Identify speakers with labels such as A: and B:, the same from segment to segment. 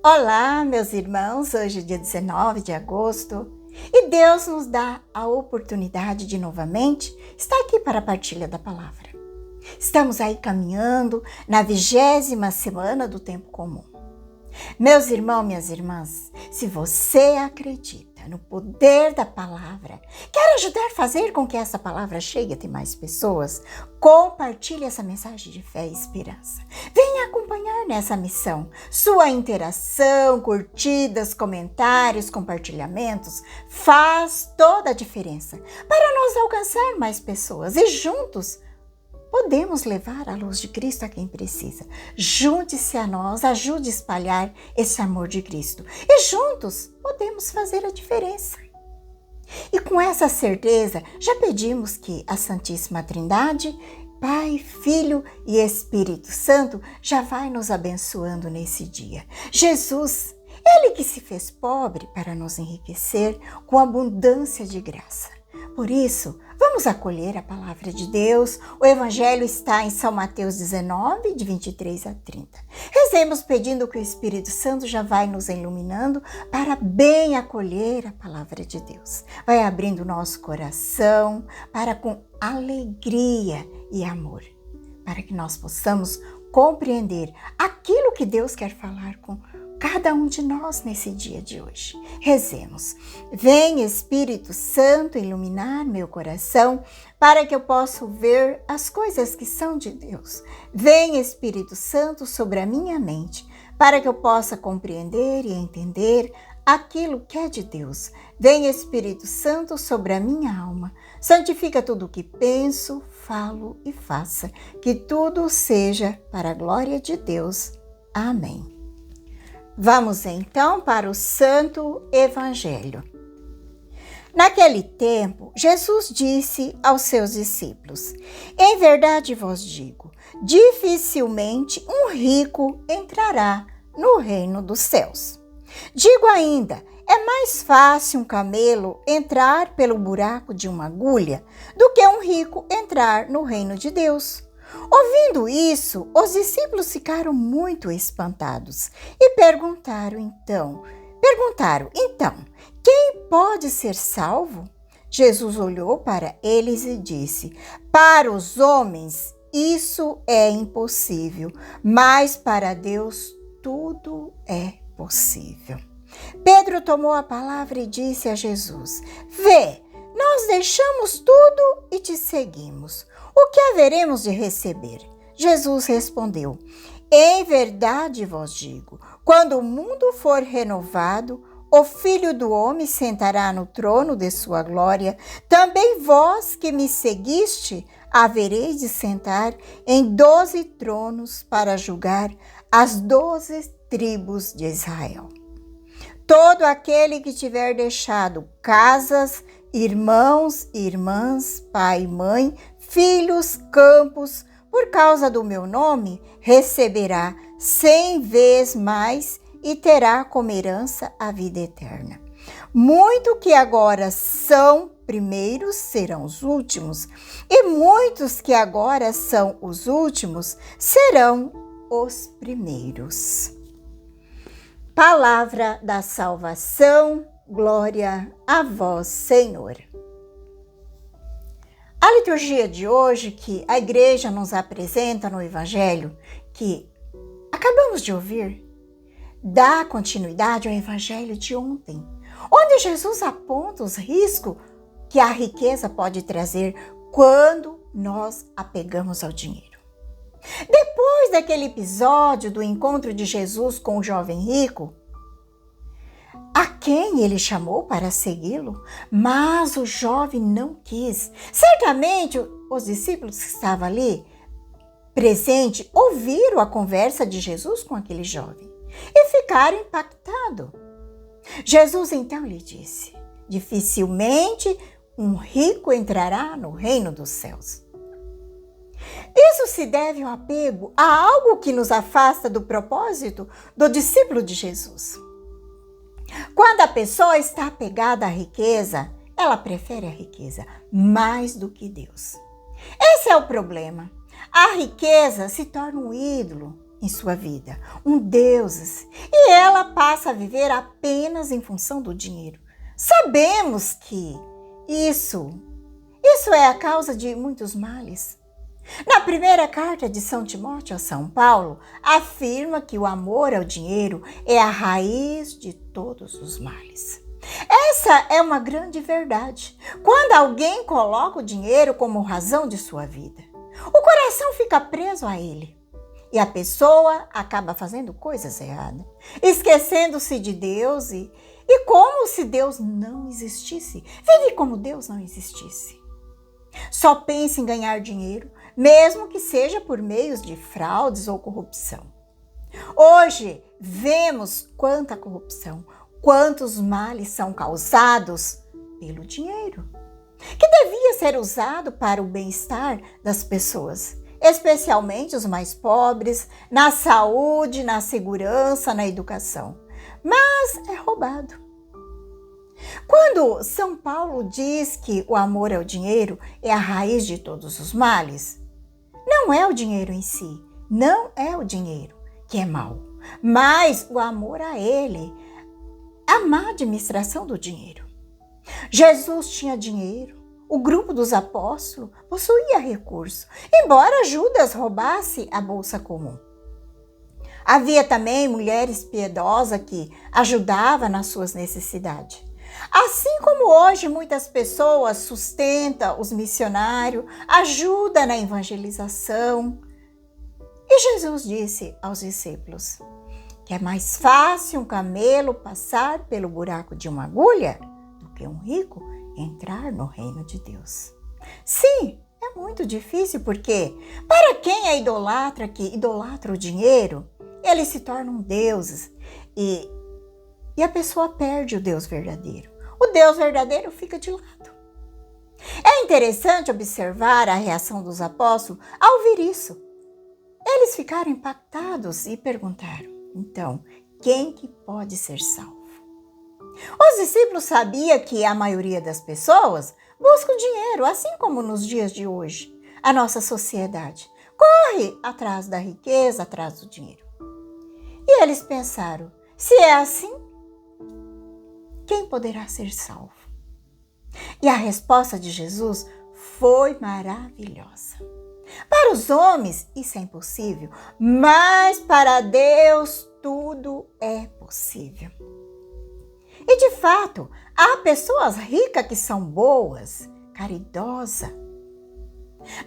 A: Olá, meus irmãos, hoje é dia 19 de agosto e Deus nos dá a oportunidade de novamente estar aqui para a partilha da palavra. Estamos aí caminhando na 20ª semana do tempo comum. Meus irmãos, minhas irmãs, se você acredita no poder da palavra, quer ajudar a fazer com que essa palavra chegue até mais pessoas, compartilhe essa mensagem de fé e esperança. Venha acompanhar nessa missão. Sua interação, curtidas, comentários, compartilhamentos faz toda a diferença para nós alcançar mais pessoas e juntos podemos levar a luz de Cristo a quem precisa. Junte-se a nós, ajude a espalhar esse amor de Cristo. E juntos podemos fazer a diferença. E com essa certeza, já pedimos que a Santíssima Trindade, Pai, Filho e Espírito Santo, já vai nos abençoando nesse dia. Jesus, Ele que se fez pobre para nos enriquecer com abundância de graça. Por isso, vamos acolher a palavra de Deus. O Evangelho está em São Mateus 19, de 23 a 30. Rezemos pedindo que o Espírito Santo já vai nos iluminando para bem acolher a palavra de Deus. Vai abrindo o nosso coração para com alegria e amor, para que nós possamos compreender aquilo que Deus quer falar com cada um de nós nesse dia de hoje. Rezemos. Vem, Espírito Santo, iluminar meu coração para que eu possa ver as coisas que são de Deus. Vem, Espírito Santo, sobre a minha mente para que eu possa compreender e entender aquilo que é de Deus. Vem, Espírito Santo, sobre a minha alma. Santifica tudo o que penso, falo e faça. Que tudo seja para a glória de Deus. Amém. Vamos então para o Santo Evangelho. Naquele tempo, Jesus disse aos seus discípulos: Em verdade vos digo, dificilmente um rico entrará no reino dos céus. Digo ainda, é mais fácil um camelo entrar pelo buraco de uma agulha do que um rico entrar no reino de Deus. Ouvindo isso, os discípulos ficaram muito espantados e perguntaram então, quem pode ser salvo? Jesus olhou para eles e disse: Para os homens isso é impossível, mas para Deus tudo é possível. Pedro tomou a palavra e disse a Jesus: Vê, nós deixamos tudo e te seguimos. O que haveremos de receber? Jesus respondeu: Em verdade vos digo, quando o mundo for renovado, o Filho do Homem sentará no trono de sua glória. Também vós que me seguiste, havereis de sentar em 12 tronos para julgar as 12 tribos de Israel. Todo aquele que tiver deixado casas, irmãos, irmãs, pai e mãe, filhos, campos, por causa do meu nome, receberá 100 vezes mais e terá como herança a vida eterna. Muito que agora são primeiros serão os últimos, e muitos que agora são os últimos serão os primeiros. Palavra da salvação, glória a vós, Senhor. A liturgia de hoje que a igreja nos apresenta no Evangelho, que acabamos de ouvir, dá continuidade ao Evangelho de ontem, onde Jesus aponta os riscos que a riqueza pode trazer quando nós apegamos ao dinheiro. Depois daquele episódio do encontro de Jesus com o jovem rico, a quem ele chamou para segui-lo, mas o jovem não quis. Certamente os discípulos que estavam ali presentes ouviram a conversa de Jesus com aquele jovem e ficaram impactados. Jesus então lhe disse: dificilmente um rico entrará no reino dos céus. Isso se deve ao apego a algo que nos afasta do propósito do discípulo de Jesus. Quando a pessoa está apegada à riqueza, ela prefere a riqueza mais do que Deus. Esse é o problema. A riqueza se torna um ídolo em sua vida, um Deus, e ela passa a viver apenas em função do dinheiro. Sabemos que isso é a causa de muitos males. Na primeira carta de São Timóteo a São Paulo, afirma que o amor ao dinheiro é a raiz de todos os males. Essa é uma grande verdade. Quando alguém coloca o dinheiro como razão de sua vida, o coração fica preso a ele. E a pessoa acaba fazendo coisas erradas, esquecendo-se de Deus e como se Deus não existisse. Vive como Deus não existisse. Só pensa em ganhar dinheiro, mesmo que seja por meios de fraudes ou corrupção. Hoje, vemos quanta corrupção, quantos males são causados pelo dinheiro, que devia ser usado para o bem-estar das pessoas, especialmente os mais pobres, na saúde, na segurança, na educação. Mas é roubado. Quando São Paulo diz que o amor ao dinheiro é a raiz de todos os males, não é o dinheiro em si, não é o dinheiro que é mau, mas o amor a ele, a má administração do dinheiro. Jesus tinha dinheiro, o grupo dos apóstolos possuía recursos, embora Judas roubasse a bolsa comum. Havia também mulheres piedosas que ajudavam nas suas necessidades. Assim como hoje muitas pessoas sustentam os missionários, ajudam na evangelização. E Jesus disse aos discípulos que é mais fácil um camelo passar pelo buraco de uma agulha do que um rico entrar no reino de Deus. Sim, é muito difícil porque para quem é idolatra, que idolatra o dinheiro, eles se tornam deuses e a pessoa perde o Deus verdadeiro. O Deus verdadeiro fica de lado. É interessante observar a reação dos apóstolos ao ouvir isso. Eles ficaram impactados e perguntaram: então, quem que pode ser salvo? Os discípulos sabiam que a maioria das pessoas busca o dinheiro, assim como nos dias de hoje. A nossa sociedade corre atrás da riqueza, atrás do dinheiro. E eles pensaram: se é assim, quem poderá ser salvo? E a resposta de Jesus foi maravilhosa. Para os homens isso é impossível, mas para Deus tudo é possível. E de fato, há pessoas ricas que são boas, caridosas.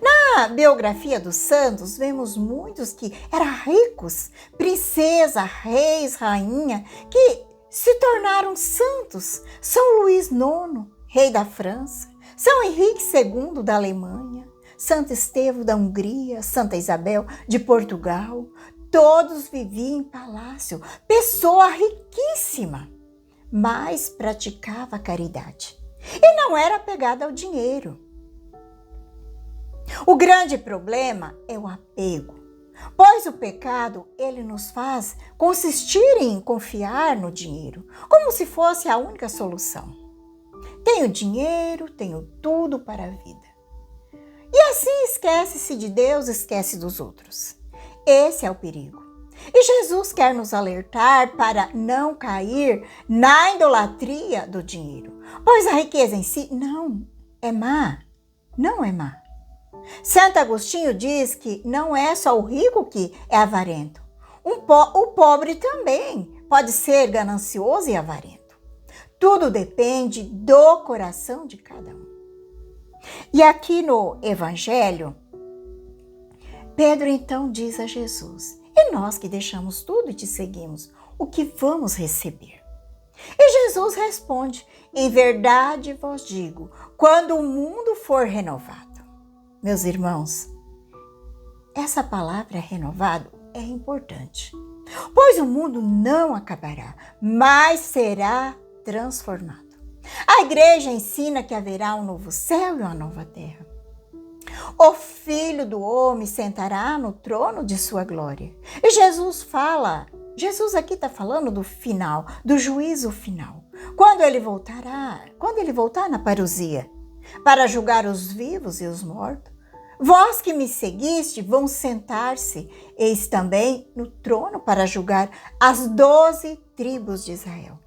A: Na biografia dos santos, vemos muitos que eram ricos, princesa, reis, rainha, que se tornaram santos. São Luís IX, rei da França, São Henrique II da Alemanha, Santo Estevão da Hungria, Santa Isabel de Portugal, todos viviam em palácio, pessoa riquíssima, mas praticava a caridade e não era apegada ao dinheiro. O grande problema é o apego, pois o pecado ele nos faz consistir em confiar no dinheiro, como se fosse a única solução. Tenho dinheiro, tenho tudo para a vida. E assim esquece-se de Deus, esquece dos outros. Esse é o perigo. E Jesus quer nos alertar para não cair na idolatria do dinheiro, pois a riqueza em si não é má, não é má. Santo Agostinho diz que não é só o rico que é avarento. O pobre também pode ser ganancioso e avarento. Tudo depende do coração de cada um. E aqui no Evangelho, Pedro então diz a Jesus: e nós que deixamos tudo e te seguimos, o que vamos receber? E Jesus responde: em verdade vos digo, quando o mundo for renovado. Meus irmãos, essa palavra renovado é importante, pois o mundo não acabará, mas será transformado. A igreja ensina que haverá um novo céu e uma nova terra. O Filho do Homem sentará no trono de sua glória. E Jesus aqui está falando do final, do juízo final. Quando ele voltar na parousia, para julgar os vivos e os mortos, Vós que me seguiste vão sentar-se, eis também no trono para julgar as 12 tribos de Israel.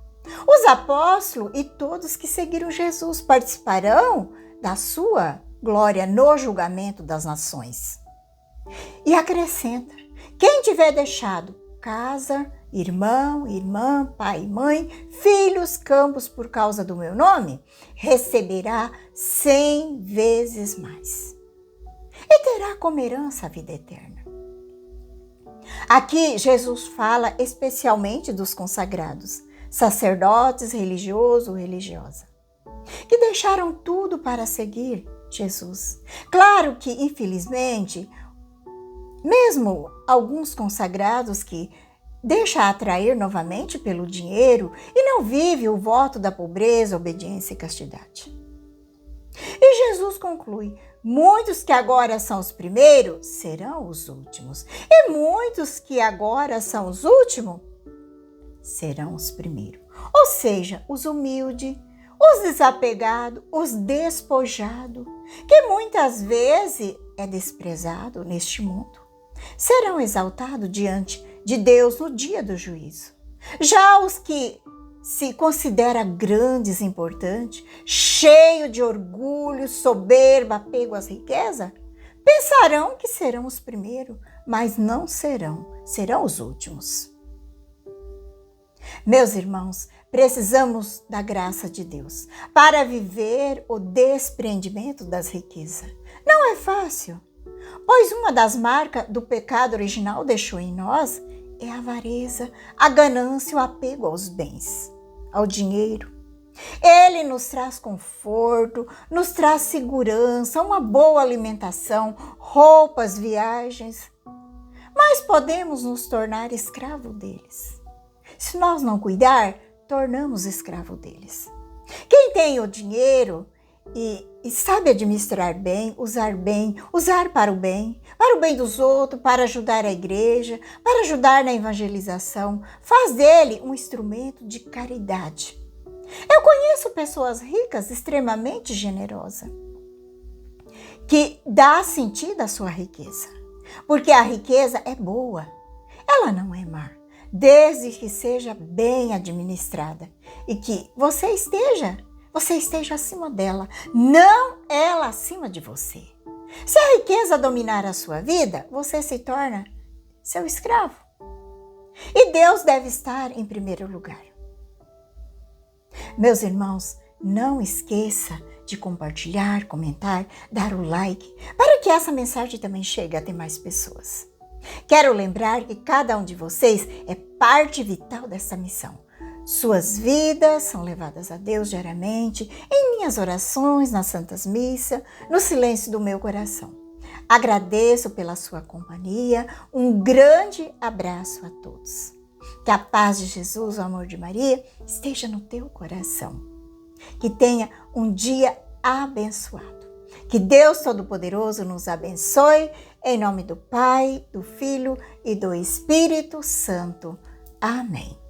A: Os apóstolos e todos que seguiram Jesus participarão da sua glória no julgamento das nações. E acrescenta: quem tiver deixado casa, irmão, irmã, pai, mãe, filhos, campos por causa do meu nome, receberá 100 vezes mais. E terá como herança a vida eterna. Aqui Jesus fala especialmente dos consagrados, sacerdotes, religioso ou religiosa, que deixaram tudo para seguir Jesus. Claro que, infelizmente, mesmo alguns consagrados que deixam atrair novamente pelo dinheiro e não vivem o voto da pobreza, obediência e castidade. E Jesus conclui: muitos que agora são os primeiros serão os últimos, e muitos que agora são os últimos serão os primeiros. Ou seja, os humildes, os desapegados, os despojados, que muitas vezes é desprezado neste mundo, serão exaltados diante de Deus no dia do juízo. Já os que se consideram grandes, importantes, cheios de orgulho, soberba, apego às riquezas, pensarão que serão os primeiros, mas não serão, serão os últimos. Meus irmãos, precisamos da graça de Deus para viver o despreendimento das riquezas. Não é fácil, pois uma das marcas do pecado original deixou em nós é a avareza, a ganância, o apego aos bens, ao dinheiro. Ele nos traz conforto, nos traz segurança, uma boa alimentação, roupas, viagens, mas podemos nos tornar escravo deles. Se nós não cuidar, tornamos escravo deles. Quem tem o dinheiro e sabe administrar bem, usar para o bem dos outros, para ajudar a igreja, para ajudar na evangelização, faz dele um instrumento de caridade. Eu conheço pessoas ricas extremamente generosas, que dá sentido à sua riqueza, porque a riqueza é boa, ela não é má, desde que seja bem administrada e que você esteja acima dela, não ela acima de você. Se a riqueza dominar a sua vida, você se torna seu escravo. E Deus deve estar em primeiro lugar. Meus irmãos, não esqueça de compartilhar, comentar, dar o like, para que essa mensagem também chegue até mais pessoas. Quero lembrar que cada um de vocês é parte vital dessa missão. Suas vidas são levadas a Deus diariamente, em minhas orações, nas santas missas, no silêncio do meu coração. Agradeço pela sua companhia, um grande abraço a todos. Que a paz de Jesus, o amor de Maria, esteja no teu coração. Que tenha um dia abençoado. Que Deus Todo-Poderoso nos abençoe, em nome do Pai, do Filho e do Espírito Santo. Amém.